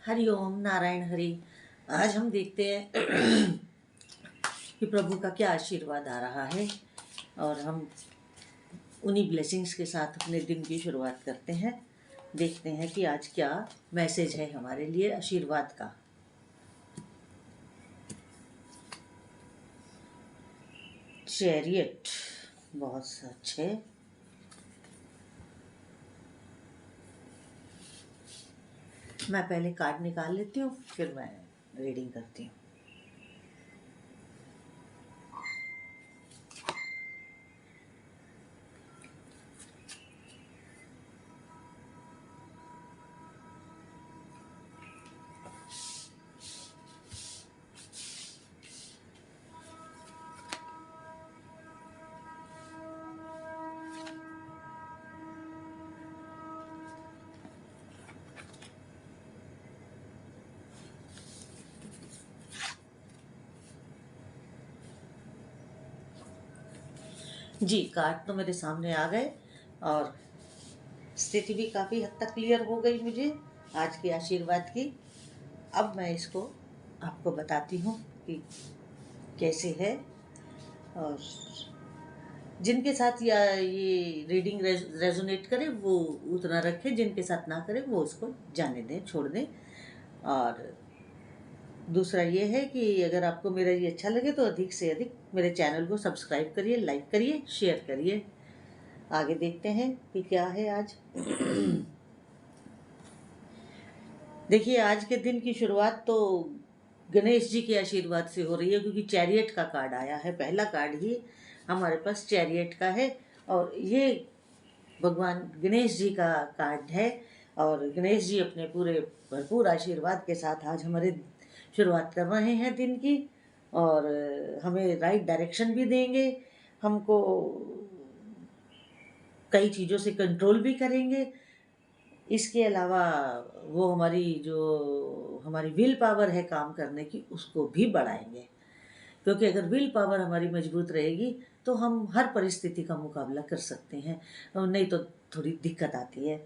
हरि ओम नारायण हरि। आज हम देखते हैं कि प्रभु का क्या आशीर्वाद आ रहा है और हम उन्हीं ब्लेसिंग्स के साथ अपने दिन की शुरुआत करते हैं। देखते हैं कि आज क्या मैसेज है हमारे लिए आशीर्वाद का। चैरियट बहुत अच्छे। मैं पहले कार्ड निकाल लेती हूँ, फिर मैं रीडिंग करती हूँ। जी, कार्ड तो मेरे सामने आ गए और स्थिति भी काफ़ी हद तक क्लियर हो गई मुझे आज के आशीर्वाद की। अब मैं इसको आपको बताती हूँ कि कैसे है, और जिनके साथ या ये रीडिंग रेजोनेट करे वो उतना रखे, जिनके साथ ना करे वो उसको जाने दें, छोड़ दें। और दूसरा ये है कि अगर आपको मेरा ये अच्छा लगे तो अधिक से अधिक मेरे चैनल को सब्सक्राइब करिए, लाइक करिए, शेयर करिए। आगे देखते हैं कि क्या है आज। देखिए, आज के दिन की शुरुआत तो गणेश जी के आशीर्वाद से हो रही है, क्योंकि चैरियट का कार्ड आया है। पहला कार्ड ही हमारे पास चैरियट का है और ये भगवान गणेश जी का कार्ड है। और गणेश जी अपने पूरे भरपूर आशीर्वाद के साथ आज हमारे शुरुआत कर रहे हैं दिन की, और हमें राइट डायरेक्शन भी देंगे, हमको कई चीज़ों से कंट्रोल भी करेंगे। इसके अलावा वो हमारी विल पावर है काम करने की, उसको भी बढ़ाएंगे, क्योंकि अगर विल पावर हमारी मजबूत रहेगी तो हम हर परिस्थिति का मुकाबला कर सकते हैं, और नहीं तो थोड़ी दिक्कत आती है।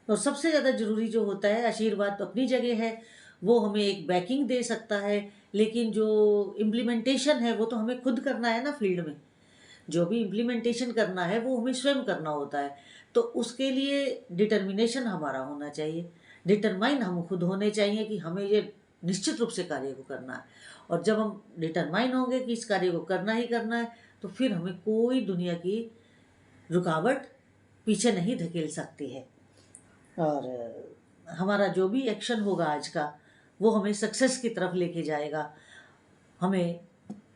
और सबसे ज़्यादा ज़रूरी जो होता है, आशीर्वाद तो अपनी जगह है, वो हमें एक बैकिंग दे सकता है, लेकिन जो इम्प्लीमेंटेशन है वो तो हमें खुद करना है ना। फील्ड में जो भी इम्प्लीमेंटेशन करना है वो हमें स्वयं करना होता है, तो उसके लिए डिटर्मिनेशन हमारा होना चाहिए। डिटरमाइन हम खुद होने चाहिए कि हमें ये निश्चित रूप से कार्य को करना है। और जब हम डिटरमाइन होंगे कि इस कार्य को करना ही करना है, तो फिर हमें कोई दुनिया की रुकावट पीछे नहीं धकेल सकती है। और हमारा जो भी एक्शन होगा आज का, वो हमें सक्सेस की तरफ लेके जाएगा, हमें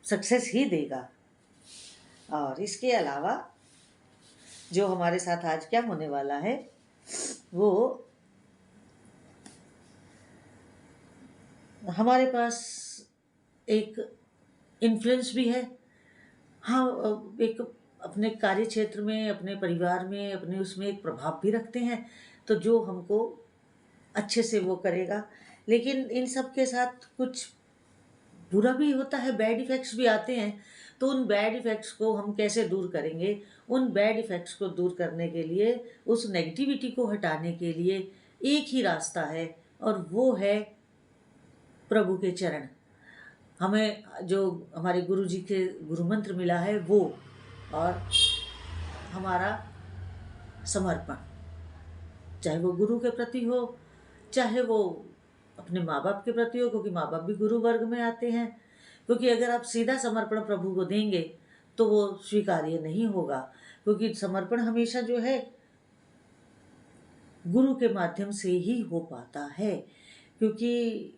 सक्सेस ही देगा। और इसके अलावा जो हमारे साथ आज क्या होने वाला है, वो हमारे पास एक इन्फ्लुएंस भी है। हाँ, एक अपने कार्य क्षेत्र में, अपने परिवार में, अपने उसमें एक प्रभाव भी रखते हैं, तो जो हमको अच्छे से वो करेगा। लेकिन इन सब के साथ कुछ बुरा भी होता है, बैड इफ़ेक्ट्स भी आते हैं। तो उन बैड इफ़ेक्ट्स को हम कैसे दूर करेंगे? उन बैड इफ़ेक्ट्स को दूर करने के लिए, उस नेगेटिविटी को हटाने के लिए एक ही रास्ता है, और वो है प्रभु के चरण। हमें जो हमारे गुरु जी के गुरु मंत्र मिला है वो, और हमारा समर्पण, चाहे वो गुरु के प्रति हो, चाहे वो अपने माँ बाप के प्रति हो, क्योंकि माँ बाप भी गुरु वर्ग में आते हैं। क्योंकि अगर आप सीधा समर्पण प्रभु को देंगे तो वो स्वीकार्य नहीं होगा, क्योंकि समर्पण हमेशा जो है गुरु के माध्यम से ही हो पाता है, क्योंकि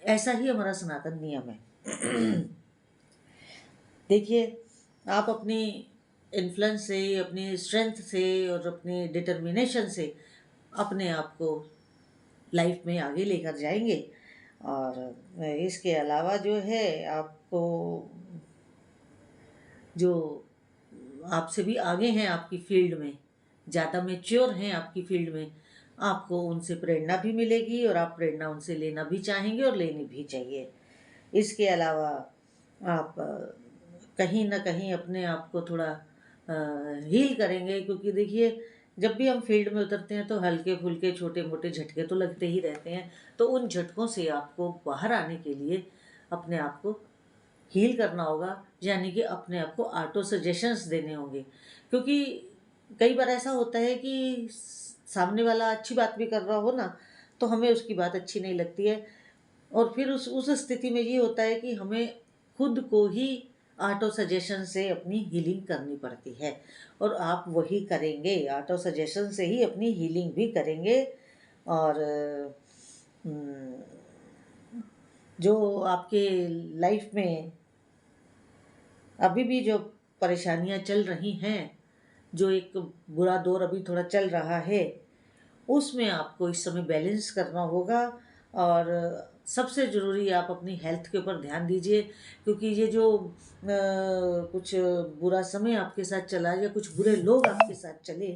ऐसा ही हमारा सनातन नियम है। देखिए, आप अपनी इन्फ्लुएंस से, अपनी स्ट्रेंथ से और अपनी डिटर्मिनेशन से अपने आप को लाइफ में आगे लेकर जाएंगे। और इसके अलावा जो है, आपको जो आपसे भी आगे हैं आपकी फील्ड में, ज़्यादा मैच्योर हैं आपकी फील्ड में, आपको उनसे प्रेरणा भी मिलेगी, और आप प्रेरणा उनसे लेना भी चाहेंगे और लेनी भी चाहिए। इसके अलावा आप कहीं ना कहीं अपने आप को थोड़ा हील करेंगे, क्योंकि देखिए जब भी हम फील्ड में उतरते हैं तो हल्के फुल्के छोटे मोटे झटके तो लगते ही रहते हैं। तो उन झटकों से आपको बाहर आने के लिए अपने आप को हील करना होगा, यानी कि अपने आप को ऑटो सजेशंस देने होंगे। क्योंकि कई बार ऐसा होता है कि सामने वाला अच्छी बात भी कर रहा हो ना, तो हमें उसकी बात अच्छी नहीं लगती है, और फिर उस स्थिति में ये होता है कि हमें खुद को ही ऑटो सजेशन से अपनी हीलिंग करनी पड़ती है। और आप वही करेंगे, ऑटो सजेशन से ही अपनी हीलिंग भी करेंगे। और हम्म, जो आपके लाइफ में अभी भी जो परेशानियां चल रही हैं, जो एक बुरा दौर अभी थोड़ा चल रहा है, उसमें आपको इस समय बैलेंस करना होगा। और सबसे ज़रूरी आप अपनी हेल्थ के ऊपर ध्यान दीजिए, क्योंकि ये जो कुछ बुरा समय आपके साथ चला या कुछ बुरे लोग आपके साथ चले,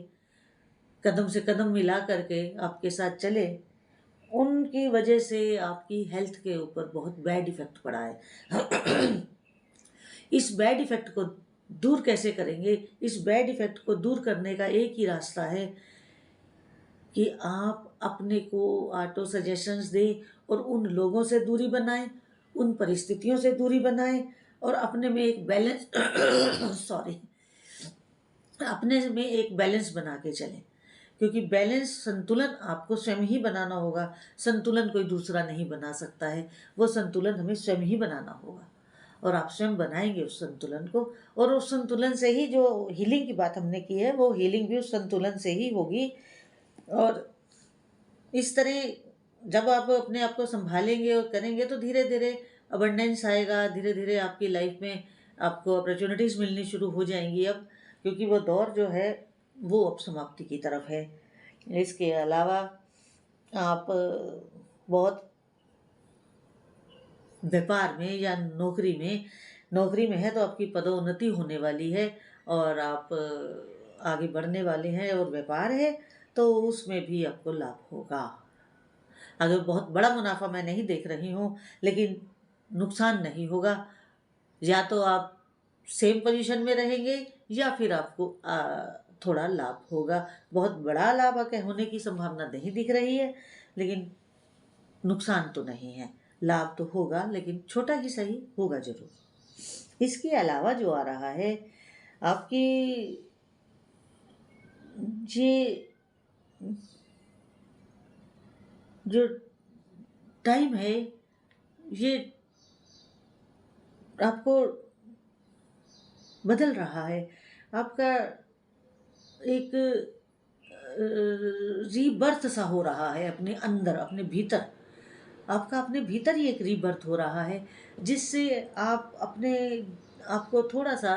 कदम से कदम मिला करके आपके साथ चले, उनकी वजह से आपकी हेल्थ के ऊपर बहुत बैड इफ़ेक्ट पड़ा है। इस बैड इफ़ेक्ट को दूर कैसे करेंगे? इस बैड इफ़ेक्ट को दूर करने का एक ही रास्ता है कि आप अपने को ऑटो सजेशंस दें और उन लोगों से दूरी बनाएं, उन परिस्थितियों से दूरी बनाएं, और अपने में एक बैलेंस सॉरी अपने में एक बैलेंस बना के चलें। क्योंकि बैलेंस, संतुलन आपको स्वयं ही बनाना होगा। संतुलन कोई दूसरा नहीं बना सकता है, वो संतुलन हमें स्वयं ही बनाना होगा। और आप स्वयं बनाएंगे उस संतुलन को, और उस संतुलन से ही जो हीलिंग की बात हमने की है, वो हीलिंग भी उस संतुलन से ही होगी। और इस तरह जब आप अपने आप को संभालेंगे और करेंगे तो धीरे धीरे अबंडेंस आएगा, धीरे धीरे आपकी लाइफ में आपको अपॉर्चुनिटीज़ मिलनी शुरू हो जाएंगी अब, क्योंकि वो दौर जो है वो अब समाप्ति की तरफ है। इसके अलावा आप बहुत व्यापार में या नौकरी में है तो आपकी पदोन्नति होने वाली है, और आप आगे बढ़ने वाले हैं। और व्यापार है तो उसमें भी आपको लाभ होगा। अगर बहुत बड़ा मुनाफा मैं नहीं देख रही हूँ, लेकिन नुकसान नहीं होगा। या तो आप सेम पोजीशन में रहेंगे या फिर आपको थोड़ा लाभ होगा। बहुत बड़ा लाभ होने की संभावना नहीं दिख रही है, लेकिन नुकसान तो नहीं है। लाभ तो होगा, लेकिन छोटा ही सही होगा जरूर। इसके अलावा जो आ रहा है आपकी ये जो टाइम है, ये आपको बदल रहा है। आपका एक रीबर्थ सा हो रहा है अपने अंदर, अपने भीतर। आपका अपने भीतर ही एक रीबर्थ हो रहा है, जिससे आप अपने आपको थोड़ा सा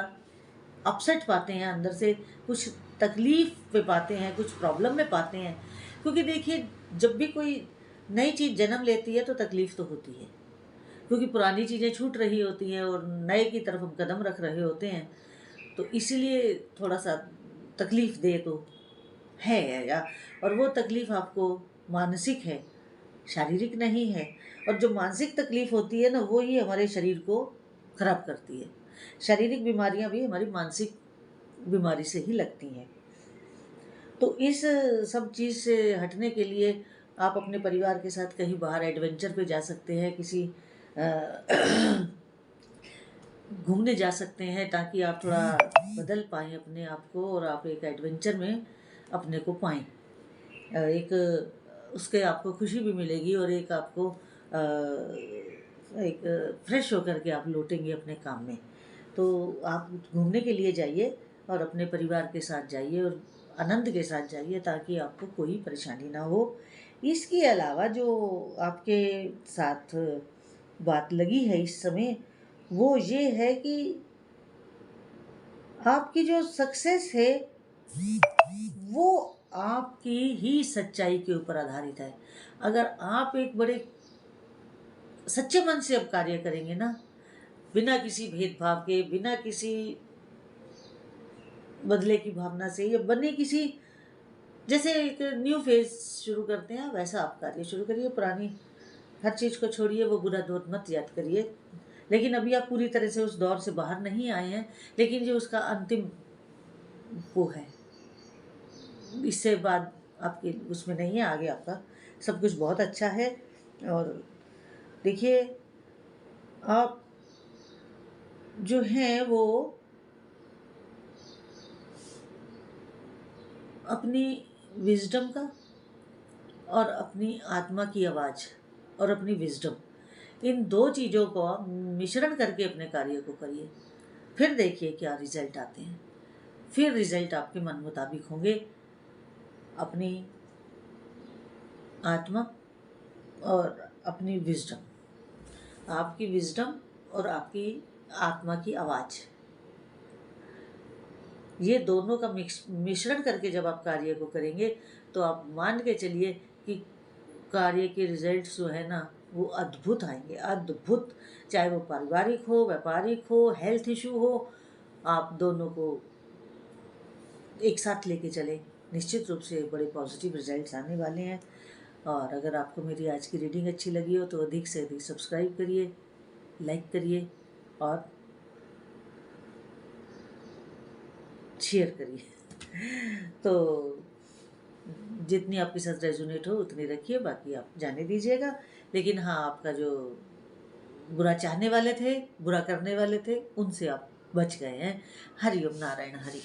अपसेट पाते हैं अंदर से, कुछ तकलीफ में पाते हैं, कुछ प्रॉब्लम में पाते हैं। क्योंकि देखिए, जब भी कोई नई चीज़ जन्म लेती है तो तकलीफ तो होती है, क्योंकि पुरानी चीज़ें छूट रही होती हैं और नए की तरफ हम कदम रख रहे होते हैं। तो इसीलिए थोड़ा सा तकलीफ दे तो है या, और वो तकलीफ आपको मानसिक है, शारीरिक नहीं है। और जो मानसिक तकलीफ होती है ना, वो ही हमारे शरीर को खराब करती है। शारीरिक बीमारियां भी हमारी मानसिक बीमारी से ही लगती हैं। तो इस सब चीज़ से हटने के लिए आप अपने परिवार के साथ कहीं बाहर एडवेंचर पे जा सकते हैं, किसी घूमने जा सकते हैं, ताकि आप थोड़ा बदल पाएँ अपने आप को, और आप एक एडवेंचर में अपने को पाएँ। एक उसके आपको खुशी भी मिलेगी, और एक आपको एक फ्रेश होकर के आप लौटेंगे अपने काम में। तो आप घूमने के लिए जाइए, और अपने परिवार के साथ जाइए, और आनंद के साथ जाइए, ताकि आपको कोई परेशानी ना हो। इसके अलावा जो आपके साथ बात लगी है इस समय, वो ये है कि आपकी जो सक्सेस है वो आपकी ही सच्चाई के ऊपर आधारित है। अगर आप एक बड़े सच्चे मन से अब कार्य करेंगे ना, बिना किसी भेदभाव के, बिना किसी बदले की भावना से, या बने किसी, जैसे एक न्यू फेज शुरू करते हैं वैसा आप कार्य शुरू करिए। पुरानी हर चीज़ को छोड़िए, वो बुरा दौर मत याद करिए। लेकिन अभी आप पूरी तरह से उस दौर से बाहर नहीं आए हैं, लेकिन जो उसका अंतिम वो है, इससे बाद आपके उसमें नहीं है, आगे आपका सब कुछ बहुत अच्छा है। और देखिए, आप जो हैं वो अपनी विज़डम का और अपनी आत्मा की आवाज़ और अपनी विज़डम, इन दो चीज़ों को आप मिश्रण करके अपने कार्य को करिए। फिर देखिए क्या रिजल्ट आते हैं। फिर रिजल्ट आपके मन मुताबिक होंगे। अपनी आत्मा और अपनी विज़डम, आपकी विज़डम और आपकी आत्मा की आवाज़, ये दोनों का मिश्रण करके जब आप कार्य को करेंगे तो आप मान के चलिए कि कार्य के रिजल्ट्स जो है ना वो अद्भुत आएंगे, अद्भुत। चाहे वो पारिवारिक हो, व्यापारिक हो, हेल्थ इशू हो, आप दोनों को एक साथ लेके चलें, निश्चित रूप से बड़े पॉजिटिव रिजल्ट्स आने वाले हैं। और अगर आपको मेरी आज की रीडिंग अच्छी लगी हो तो अधिक से अधिक सब्सक्राइब करिए, लाइक करिए और शेयर करिए। तो जितनी आपके साथ रेजोनेट हो उतनी रखिए, बाकी आप जाने दीजिएगा। लेकिन हाँ, आपका जो बुरा चाहने वाले थे, बुरा करने वाले थे, उनसे आप बच गए हैं। हरि ओम नारायण हरि।